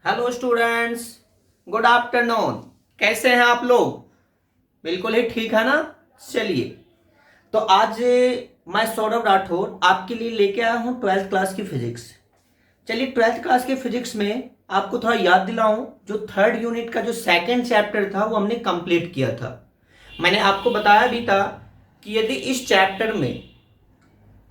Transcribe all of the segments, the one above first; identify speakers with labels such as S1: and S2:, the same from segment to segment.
S1: Hello students, good afternoon. कैसे हैं आप लोग? बिल्कुल ही ठीक है ना। चलिए, तो आज मैं सौरभ राठौर आपके लिए लेके आया हूँ ट्वेल्थ क्लास की फिजिक्स। चलिए, ट्वेल्थ क्लास की फिजिक्स में आपको थोड़ा याद दिलाऊं। जो थर्ड यूनिट का जो सेकंड चैप्टर था वो हमने कंप्लीट किया था। मैंने आपको बताया भी था कि यदि इस चैप्टर में,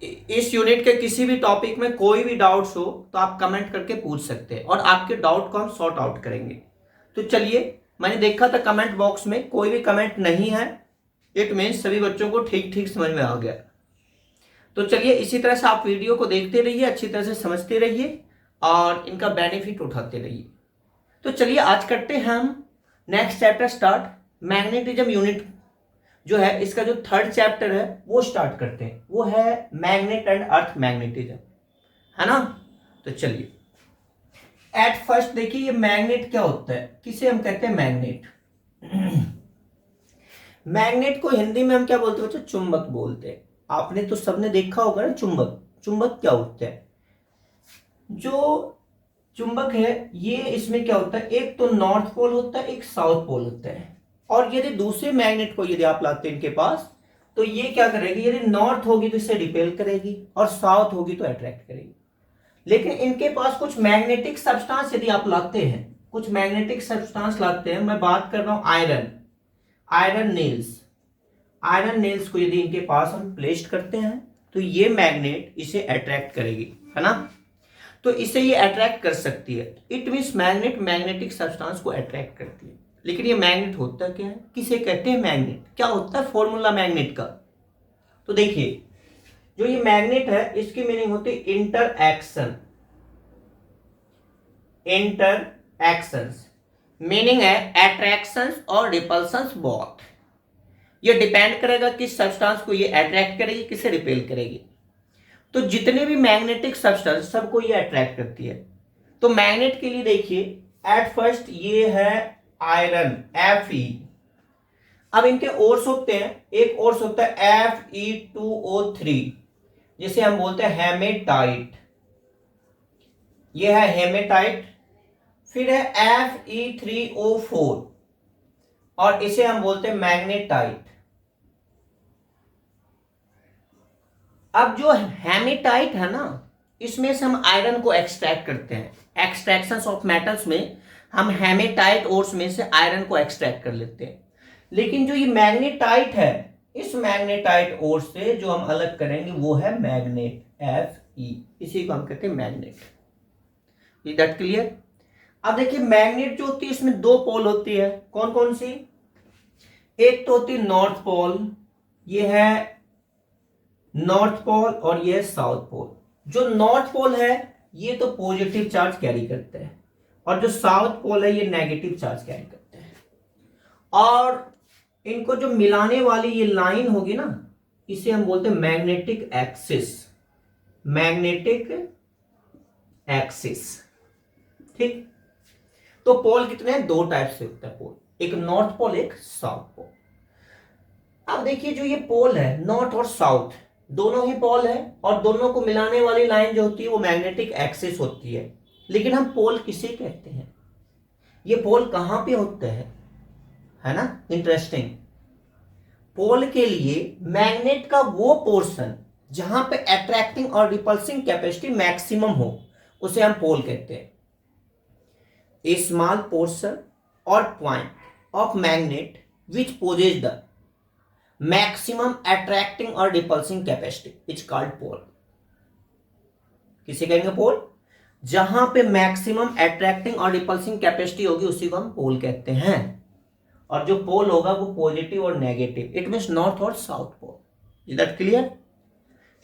S1: इस यूनिट के किसी भी टॉपिक में कोई भी डाउट्स हो तो आप कमेंट करके पूछ सकते हैं और आपके डाउट को हम सॉर्ट आउट करेंगे। तो चलिए, मैंने देखा था कमेंट बॉक्स में कोई भी कमेंट नहीं है, इट मीन्स सभी बच्चों को ठीक ठीक समझ में आ गया। तो चलिए, इसी तरह से आप वीडियो को देखते रहिए, अच्छी तरह से समझते रहिए और इनका बेनिफिट उठाते रहिए। तो चलिए, आज करते हैं हम next chapter start. Magnetism unit जो है, इसका जो थर्ड चैप्टर है वो स्टार्ट करते हैं। वो है मैग्नेट एंड अर्थ मैग्नेटिज्म, है ना। तो चलिए, एट फर्स्ट देखिए, ये मैग्नेट क्या होता है, किसे हम कहते हैं मैग्नेट। मैग्नेट को हिंदी में हम क्या बोलते हैं बच्चों? चुंबक बोलते हैं। आपने तो सबने देखा होगा ना चुंबक। चुंबक क्या होता है? जो चुंबक है ये, इसमें क्या होता है, एक तो नॉर्थ पोल होता है, एक साउथ पोल होता है। और यदि दूसरे मैग्नेट को यदि आप लाते हैं इनके पास, तो ये क्या करेगी, यदि नॉर्थ होगी तो इसे रिपेल करेगी और साउथ होगी तो अट्रैक्ट करेगी। लेकिन इनके पास कुछ मैग्नेटिक सब्सटेंस यदि आप लाते हैं, कुछ मैग्नेटिक सब्सटेंस लाते हैं, मैं बात कर रहा हूं iron, iron nails. Iron nails को यदि इनके पास हम प्लेस्ड करते हैं तो ये मैग्नेट इसे अट्रैक्ट करेगी, है ना। तो इसे ये अट्रैक्ट कर सकती है। It means magnet magnetic substance को अट्रैक्ट करती है। लेकिन ये मैग्नेट होता क्या है, किसे कहते हैं मैग्नेट, क्या होता है फॉर्मूला मैग्नेट का? तो देखिए, जो ये मैग्नेट है इसकी मीनिंग होती है inter action. Inter actions meaning है अट्रैक्शंस और रिपल्शंस बोथ। ये डिपेंड करेगा किस सब्सटेंस को ये अट्रैक्ट करेगी, किसे रिपेल करेगी। तो जितने भी मैग्नेटिक सब्सटेंस सबको ये अट्रैक्ट करती है। तो मैग्नेट के लिए देखिए, एट फर्स्ट ये है आयरन, Fe। अब इनके ओर्स होते हैं, एक ओर्स होता है Fe2O3, जिसे हम बोलते हैं हेमेटाइट। ये है हेमेटाइट। फिर है Fe3O4 और इसे हम बोलते हैं मैग्नेटाइट। अब जो हेमेटाइट है ना, इसमें से हम आयरन को एक्सट्रैक्ट करते हैं। एक्सट्रैक्शन ऑफ मेटल्स में हम हेमेटाइट ओर्स में से आयरन को एक्सट्रैक्ट कर लेते हैं। लेकिन जो ये मैग्नेटाइट है, इस मैग्नेटाइट ओर से जो हम अलग करेंगे वो है मैग्नेट, Fe। इसी को हम कहते हैं मैग्नेट। Is that clear? अब देखिए, मैग्नेट जो होती है इसमें दो पोल होती है। कौन कौन सी? एक तो होती है नॉर्थ पोल, ये है नॉर्थ पोल, और ये है साउथ पोल। जो नॉर्थ पोल है ये तो पॉजिटिव चार्ज कैरी करते हैं, और जो साउथ पोल है ये नेगेटिव चार्ज कैरी करते हैं। और इनको जो मिलाने वाली ये लाइन होगी ना, इसे हम बोलते हैं मैग्नेटिक एक्सिस। मैग्नेटिक एक्सिस, ठीक। तो पोल कितने हैं? दो टाइप से होता है पोल, एक नॉर्थ पोल, एक साउथ पोल। अब देखिए, जो ये पोल है नॉर्थ और साउथ दोनों ही पोल है, और दोनों को मिलाने वाली लाइन जो होती है वो मैग्नेटिक एक्सिस होती है। लेकिन हम पोल किसे कहते हैं? ये पोल कहां पे होते हैं, है ना, इंटरेस्टिंग। पोल के लिए मैग्नेट का वो पोर्शन जहां पे अट्रैक्टिंग और रिपल्सिंग कैपेसिटी मैक्सिमम हो, उसे हम पोल कहते हैं। ए स्मॉल पोर्शन और point of magnet which possess the maximum attracting और repulsing capacity is called pole. किसे कहेंगे पोल? जहां पे मैक्सिमम अट्रैक्टिंग और रिपल्सिंग कैपेसिटी होगी उसी को हम पोल कहते हैं। और जो पोल होगा वो पॉजिटिव और नेगेटिव, इट मींस नॉर्थ और south pole. Is that clear?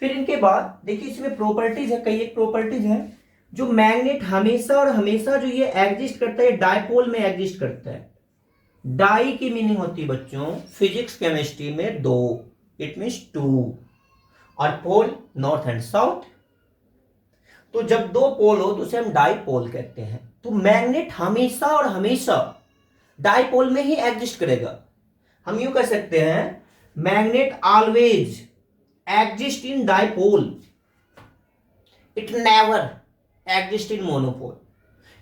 S1: फिर इनके बाद देखिए, इसमें प्रॉपर्टीज है, कई एक प्रॉपर्टीज है। जो मैग्नेट हमेशा और हमेशा जो ये एग्जिस्ट करता है, डायपोल में एग्जिस्ट करता है। डाई की मीनिंग होती है बच्चों फिजिक्स केमिस्ट्री में दो, इट मींस टू, और पोल नॉर्थ एंड साउथ। तो जब दो पोल हो तो उसे हम डाईपोल कहते हैं। तो मैग्नेट हमेशा और हमेशा डाईपोल में ही एग्जिस्ट करेगा। हम यूं कह सकते हैं, magnet always exist in dipole, it never exist in monopole.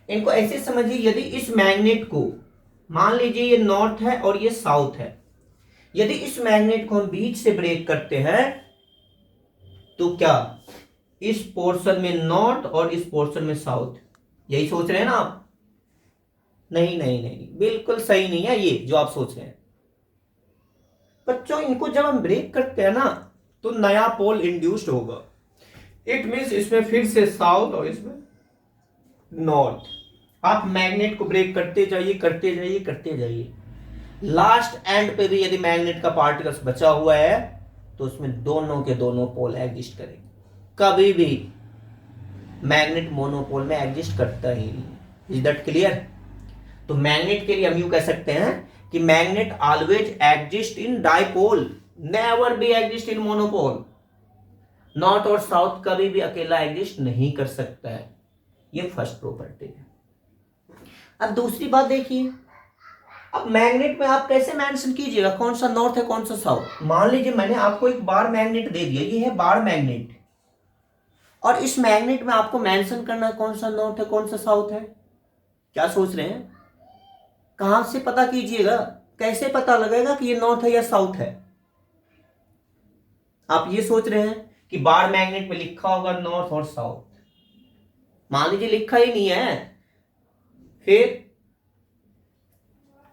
S1: इनको ऐसे समझिए, यदि इस मैग्नेट को मान लीजिए ये नॉर्थ है और ये साउथ है, यदि इस मैग्नेट को हम बीच से ब्रेक करते हैं तो क्या इस पोर्शन में नॉर्थ और इस पोर्शन में साउथ, यही सोच रहे हैं ना आप? नहीं नहीं नहीं, बिल्कुल सही नहीं है ये जो आप सोच रहे हैं बच्चों। इनको जब हम ब्रेक करते हैं ना तो नया पोल इंड्यूस्ड होगा। इट मीन्स इसमें फिर से साउथ और इसमें नॉर्थ। आप मैग्नेट को ब्रेक करते जाइए करते जाइए करते जाइए, लास्ट एंड पे भी यदि मैग्नेट का पार्टिकल्स बचा हुआ है तो उसमें दोनों के दोनों पोल एग्जिस्ट करेंगे। कभी भी मैग्नेट मोनोपोल में एग्जिस्ट करता ही नहीं। Is that clear? तो मैग्नेट के लिए हम यूं कह सकते हैं कि magnet always exist in dipole, never be exist in monopole. North और साउथ कभी भी अकेला एग्जिस्ट नहीं कर सकता है। ये फर्स्ट प्रॉपर्टी है। अब दूसरी बात देखिए, अब मैग्नेट में आप कैसे मेंशन कीजिएगा कौन सा नॉर्थ है कौन सा साउथ? मान लीजिए मैंने आपको एक बार मैग्नेट दे दिया, ये है बार मैग्नेट, और इस मैग्नेट में आपको मेंशन करना है कौन सा नॉर्थ है कौन सा साउथ है। क्या सोच रहे हैं? कहां से पता कीजिएगा, कैसे पता लगेगा कि ये नॉर्थ है या साउथ है? आप ये सोच रहे हैं कि बार मैग्नेट में लिखा होगा नॉर्थ और साउथ, मान लीजिए लिखा ही नहीं है, फिर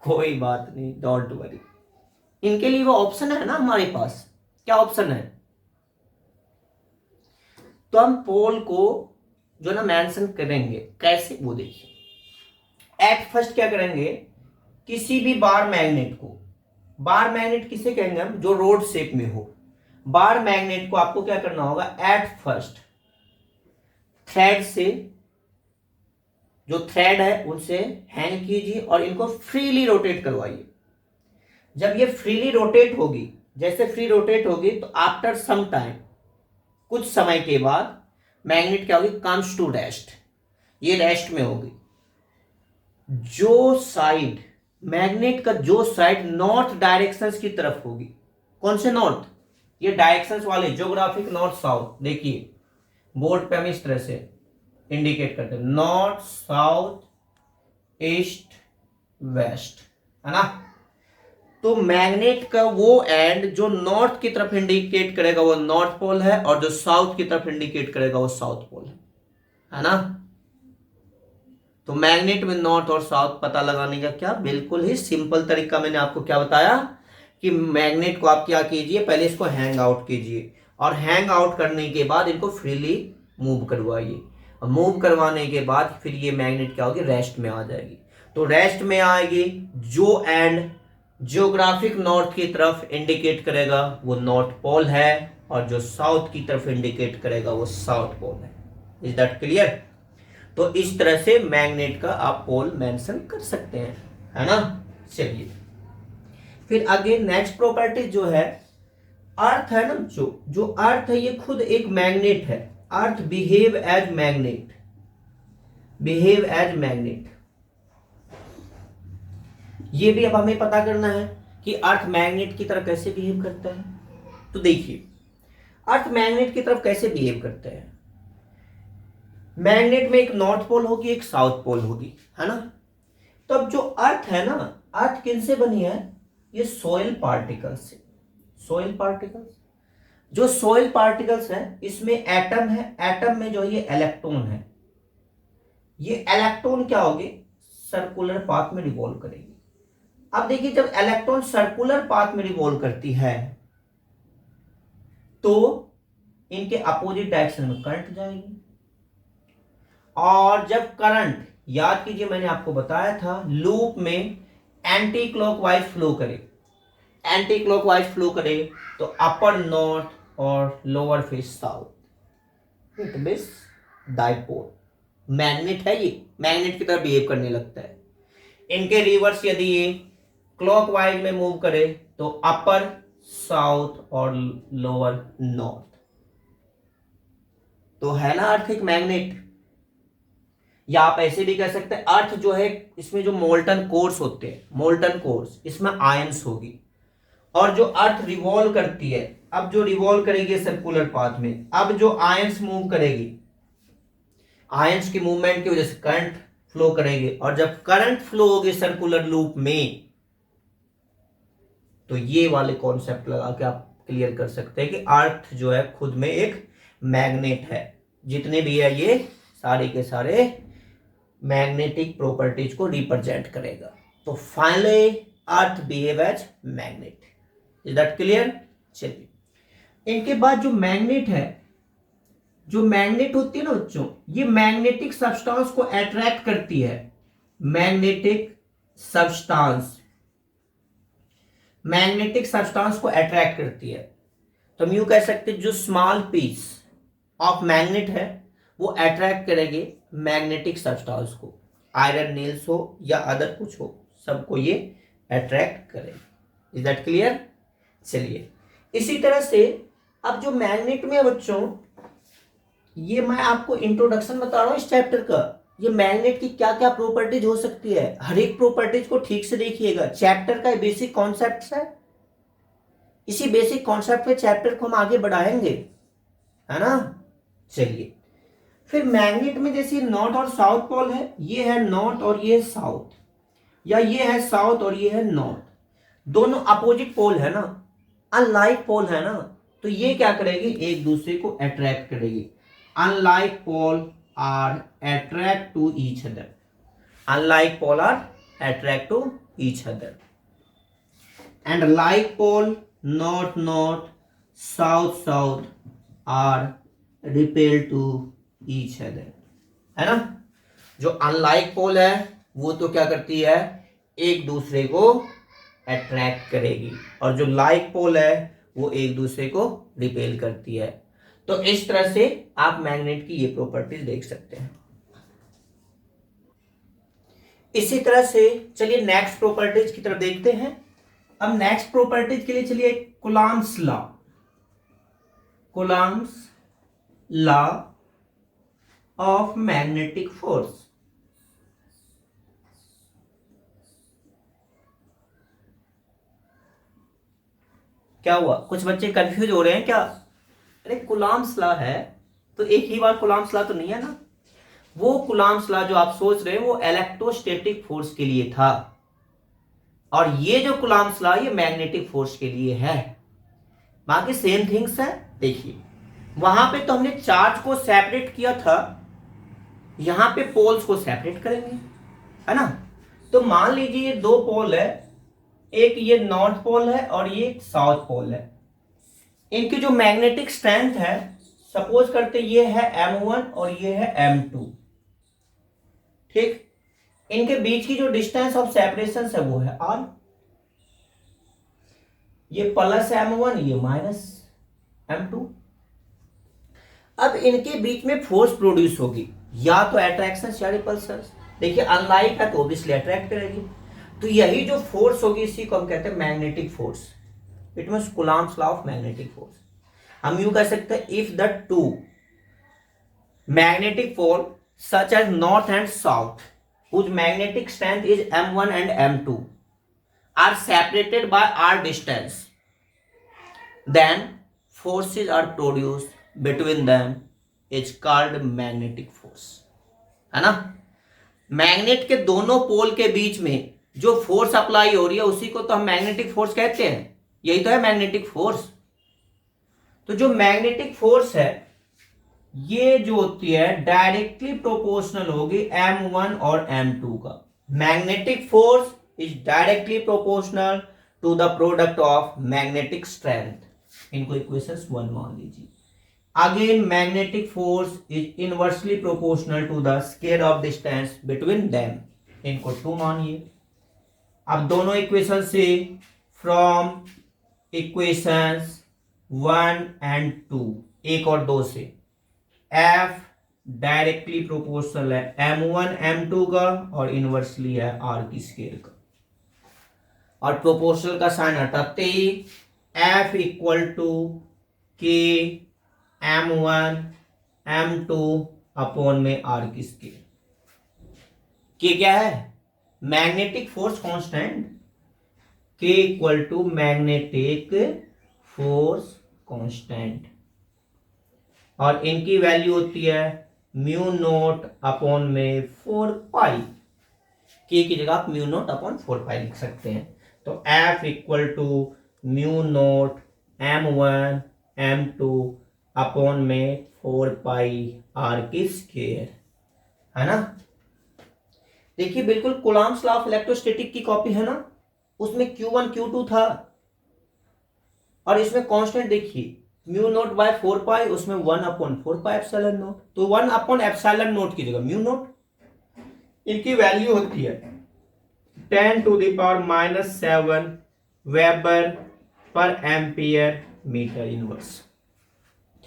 S1: कोई बात नहीं, डोंट वरी। इनके लिए वो ऑप्शन है ना हमारे पास। क्या ऑप्शन है? तो हम पोल को जो ना मेंशन करेंगे कैसे, वो देखिए। एट फर्स्ट क्या करेंगे, किसी भी बार मैग्नेट को, बार मैग्नेट किसे कहेंगे हम? जो रोड शेप में हो। बार मैग्नेट को आपको क्या करना होगा, एट फर्स्ट थ्रेड से, जो थ्रेड है उनसे हैंग कीजिए और इनको फ्रीली रोटेट करवाइए। जब ये फ्रीली रोटेट होगी, जैसे फ्री रोटेट होगी तो आफ्टर सम टाइम, कुछ समय के बाद मैग्नेट क्या होगी, कम्स टू रेस्ट, ये रेस्ट में होगी। जो साइड मैग्नेट का, जो साइड नॉर्थ डायरेक्शंस की तरफ होगी, कौन से नॉर्थ? ये डायरेक्शंस वाले, ज्योग्राफिक नॉर्थ साउथ। देखिए बोर्ड पे हम इस तरह से इंडिकेट करते हैं, नॉर्थ साउथ ईस्ट वेस्ट, है ना? तो मैग्नेट का वो एंड जो नॉर्थ की तरफ इंडिकेट करेगा वो नॉर्थ पोल है, और जो साउथ की तरफ इंडिकेट करेगा वो साउथ पोल है ना? तो मैग्नेट में नॉर्थ और साउथ पता लगाने का क्या बिल्कुल ही सिंपल तरीका मैंने आपको क्या बताया कि मैग्नेट को आप क्या कीजिए, पहले इसको हैंग आउट कीजिए, और हैंग आउट करने के बाद इनको फ्रीली मूव करवाइए। और मूव करवाने के बाद फिर ये मैग्नेट क्या होगी, रेस्ट में आ जाएगी। तो रेस्ट में आएगी, जो एंड जियोग्राफिक नॉर्थ की तरफ इंडिकेट करेगा वो नॉर्थ पोल है, और जो साउथ की तरफ इंडिकेट करेगा वो साउथ पोल है। Is that clear? तो इस तरह से मैग्नेट का आप पोल मेंशन कर सकते हैं, है ना? चलिए फिर आगे नेक्स्ट प्रॉपर्टी जो है, अर्थ है ना, जो अर्थ है ये खुद एक मैग्नेट है। Earth behave as magnet, behave as magnet. ये भी अब हमें पता करना है कि अर्थ मैग्नेट की तरह कैसे बिहेव करता है। तो देखिए अर्थ मैग्नेट की तरफ कैसे बिहेव करता है। मैग्नेट में एक नॉर्थ पोल होगी, एक साउथ पोल होगी, है ना? तो अब जो अर्थ है ना, अर्थ किन से बनी है? ये सोइल पार्टिकल्स से। सोइल पार्टिकल्स, जो सोइल पार्टिकल्स है इसमें एटम है, एटम में जो ये इलेक्ट्रॉन है, ये इलेक्ट्रॉन क्या होगी, सर्कुलर पाथ में रिवॉल्व करेगी। अब देखिए जब इलेक्ट्रॉन सर्कुलर पाथ में रिवॉल्व करती है तो इनके अपोजिट डायरेक्शन में करंट जाएगी, और जब करंट, याद कीजिए मैंने आपको बताया था लूप में एंटी क्लॉकवाइज फ्लो करे, एंटी क्लॉकवाइज फ्लो करे तो अपर नॉर्थ और lower face south. It means dipole. Magnet है ये, मैग्नेट की तरह बिहेव करने लगता है। इनके रिवर्स यदि ये क्लॉकवाइज में मूव करे तो अपर साउथ और लोअर नॉर्थ। तो है ना अर्थ एक मैग्नेट। या आप ऐसे भी कह सकते हैं अर्थ जो है इसमें जो मोल्टन कोर्स होते हैं, मोल्टन कोर्स, इसमें आयंस होगी, और जो अर्थ रिवॉल्व करती है, अब जो रिवॉल्व करेगी सर्कुलर पाथ में, अब जो आयंस मूव करेगी, आयंस की मूवमेंट की वजह से करंट फ्लो करेंगे। और जब करंट फ्लो होगी सर्कुलर लूप में, तो ये वाले कॉन्सेप्ट लगा के आप क्लियर कर सकते हैं कि अर्थ जो है खुद में एक मैग्नेट है। जितने भी है ये सारे के सारे मैग्नेटिक प्रॉपर्टीज को रिप्रेजेंट करेगा। तो finally earth behave as magnet. Is that clear? चलिए, इनके बाद जो मैग्नेट है, जो मैग्नेट होती है ना बच्चों, ये मैग्नेटिक सब्सटेंस को अट्रैक्ट करती है। मैग्नेटिक सब्सटेंस, मैग्नेटिक सब्सटेंस को अट्रैक्ट करती है। तो हम यूं कह सकते हैं जो स्मॉल पीस ऑफ मैग्नेट है वो अट्रैक्ट करेगी मैग्नेटिक सब्सटेंस को। आयरन नेल्स हो या अदर कुछ हो, सबको ये अट्रैक्ट करेगी। Is that clear? चलिए, इसी तरह से अब जो मैग्नेट में है बच्चों, ये मैं आपको इंट्रोडक्शन बता रहा हूं इस चैप्टर का। ये मैग्नेट की क्या क्या प्रॉपर्टीज हो सकती है, हर एक प्रॉपर्टीज को ठीक से देखिएगा। चैप्टर का बेसिक कॉन्सेप्ट है, इसी बेसिक कॉन्सेप्ट पे चैप्टर को हम आगे बढ़ाएंगे, है ना। चलिए, फिर मैग्नेट में जैसे नॉर्थ और साउथ पोल है, ये है नॉर्थ और ये है साउथ, या ये है साउथ और ये है नॉर्थ, दोनों अपोजिट पोल है ना, अनलाइक पोल है ना। तो ये क्या करेगी, एक दूसरे को अट्रैक्ट करेगी। Unlike pole are attract to each other, unlike pole are attract to each other, and like pole north north south south are repel to each other, है ना। जो अनलाइक पोल है वो तो क्या करती है, एक दूसरे को अट्रैक्ट करेगी, और जो लाइक पोल है वो एक दूसरे को रिपेल करती है। तो इस तरह से आप मैग्नेट की ये प्रॉपर्टीज देख सकते हैं। इसी तरह से चलिए नेक्स्ट प्रॉपर्टीज की तरफ देखते हैं। अब नेक्स्ट प्रॉपर्टीज के लिए चलिए Coulomb's law, Coulomb's law of magnetic force. क्या हुआ, कुछ बच्चे कंफ्यूज हो रहे हैं क्या? अरे कूलॉम्स लॉ है तो एक ही बार कूलॉम्स लॉ तो नहीं है ना। वो कूलॉम्स लॉ जो आप सोच रहे हैं वो इलेक्ट्रोस्टैटिक फोर्स के लिए था, और ये जो कूलॉम्स लॉ ये मैग्नेटिक फोर्स के लिए है। बाकी सेम थिंग्स है। देखिए, वहां पे तो हमने चार्ज को सेपरेट किया था, यहां पे पोल्स को सेपरेट करेंगे, है ना। तो मान लीजिए ये दो पोल है, एक ये नॉर्थ पोल है और ये साउथ पोल है। इनकी जो मैग्नेटिक स्ट्रेंथ है, सपोज करते ये है M1 और ये है M2, ठीक। इनके बीच की जो डिस्टेंस ऑफ सेपरेशन है वो है R। ये प्लस M1, ये माइनस M2। अब इनके बीच में फोर्स प्रोड्यूस होगी, या तो अट्रैक्शन या रिपल्सन। देखिए अनलाइक है तो ऑब्वियसली अट्रैक्ट करेगी, तो यही जो फोर्स होगी इसी को हम कहते हैं magnetic force. It means Coulomb's law of magnetic force. हम यूं कह सकते हैं, if the two magnetic pole such as north and south whose magnetic strength is M1 and M2 are separated by R distance, then forces are produced between them is called magnetic force, है ना। Magnet के दोनों पोल के बीच में जो force apply हो रही है उसी को तो हम मैग्नेटिक फोर्स कहते हैं, यही तो है मैग्नेटिक फोर्स। तो जो मैग्नेटिक फोर्स है ये जो होती है डायरेक्टली प्रोपोर्शनल होगी M1 और M2 का। Magnetic force is directly proportional to the product of magnetic strength. इनको इक्वेशन 1 मान लीजिए। Again magnetic force is inversely proportional to the square of distance between them. इनको 2 मानिए। अब दोनों इक्वेशन से फ्रॉम इक्वेशंस 1 एंड 2, 1 और 2 से F डायरेक्टली प्रोपोर्शनल है M1 M2 का और इनवर्सली है R की स्केल का, और प्रोपोर्शनल का साइन हटाते ही F equal to K M1 M2 upon में R की स्केल। K क्या है, magnetic force constant. K equal to magnetic force constant, और इनकी वैल्यू होती है म्यू नोट अपॉन में 4 पाई, के की जगह आप म्यू नोट अपॉन 4 पाई लिख सकते हैं। तो F equal to mu naught m1 m2 upon में 4 पाई आर की स्क्वायर, है ना। देखिए बिल्कुल कूलॉम्स लॉ ऑफ इलेक्ट्रोस्टैटिक की कॉपी है ना, उसमें Q1 Q2 था और इसमें कांस्टेंट देखिए म्यू नोट बाय 4 पाई, उसमें 1 अपॉन 4 पाई एप्सिलॉन नोट, तो 1 अपॉन एप्सिलॉन नोट की जगह म्यू नोट, इनकी वैल्यू होती है 10⁻⁻7 वेबर पर एम्पियर मीटर इनवर्स।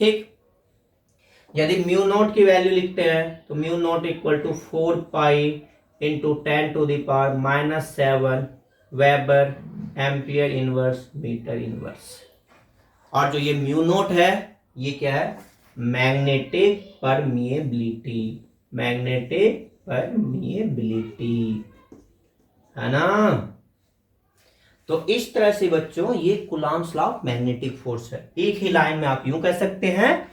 S1: ठीक, यदि म्यू नोट की वैल्यू लिखते हैं तो mu naught equal to 4 pi into 10⁻⁻7 weber ampere inverse metre inverse. और जो ये म्यू नोट है ये क्या है, मैग्नेटिक परमिएबिलिटी, मैग्नेटिक परमिएबिलिटी, है ना। तो इस तरह से बच्चों ये Coulomb's law of magnetic force है। एक ही लाइन में आप यूं कह सकते हैं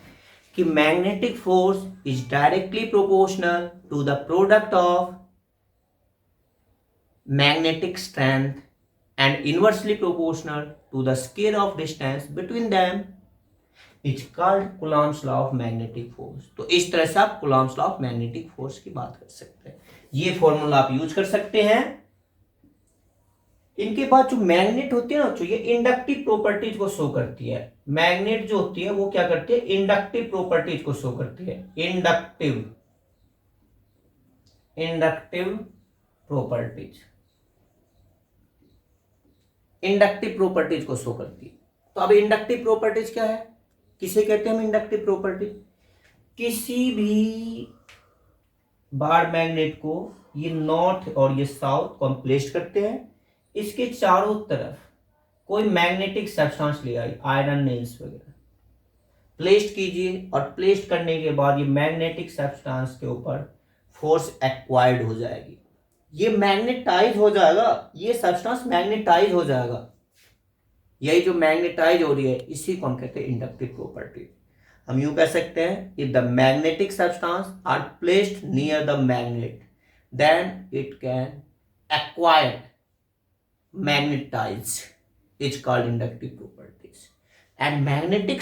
S1: कि magnetic force is directly proportional to the product of magnetic strength and inversely proportional to the square of distance between them is called Coulomb's law of magnetic force। तो इस तरह से आप Coulomb's law of magnetic force की बात कर सकते हैं। ये फॉर्मूला आप यूज कर सकते हैं। इनके बाद जो मैग्नेट होती है ना, जो ये इंडक्टिव प्रॉपर्टीज को शो करती है। मैग्नेट जो होती है वो क्या करती है, इंडक्टिव प्रॉपर्टीज को शो करती है। इंडक्टिव प्रॉपर्टीज, इंडक्टिव प्रॉपर्टीज को शो करती है। तो अब इंडक्टिव प्रॉपर्टीज क्या है, किसे कहते हैं हम इंडक्टिव प्रॉपर्टी, किसी भी बार मैग्नेट को ये नॉर्थ और ये साउथ को हम प्लेस करते हैं, इसके चारों तरफ कोई मैग्नेटिक सब्सटेंस ले आई, आयरन नेल्स वगैरह प्लेस्ड कीजिए और प्लेस्ड करने के बाद ये मैग्नेटिक सब्सटेंस के ऊपर फोर्स एक्वायर्ड हो जाएगी, ये मैग्नेटाइज हो जाएगा, ये सब्सटेंस मैग्नेटाइज हो जाएगा। यही जो मैग्नेटाइज हो रही है इसी को हम कहते हैं इंडक्टिव प्रॉपर्टी। हम यूं कह सकते हैं if the magnetic substance are placed near the magnet then it can acquire magnetize, is called inductive properties. And magnetic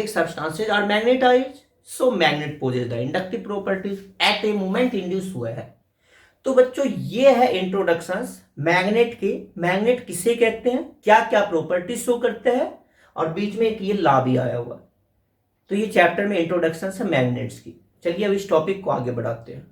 S1: substances are magnetized, so magnet possess the inductive properties at a moment induced हुआ है। तो बच्चों ये है introductions magnet के, magnet किसे कहते हैं, क्या क्या प्रॉपर्टीज शो करते हैं, और बीच में एक ये लॉ भी आया हुआ। तो ये चैप्टर में इंट्रोडक्शन है मैग्नेट्स की। चलिए अब इस टॉपिक को आगे बढ़ाते हैं।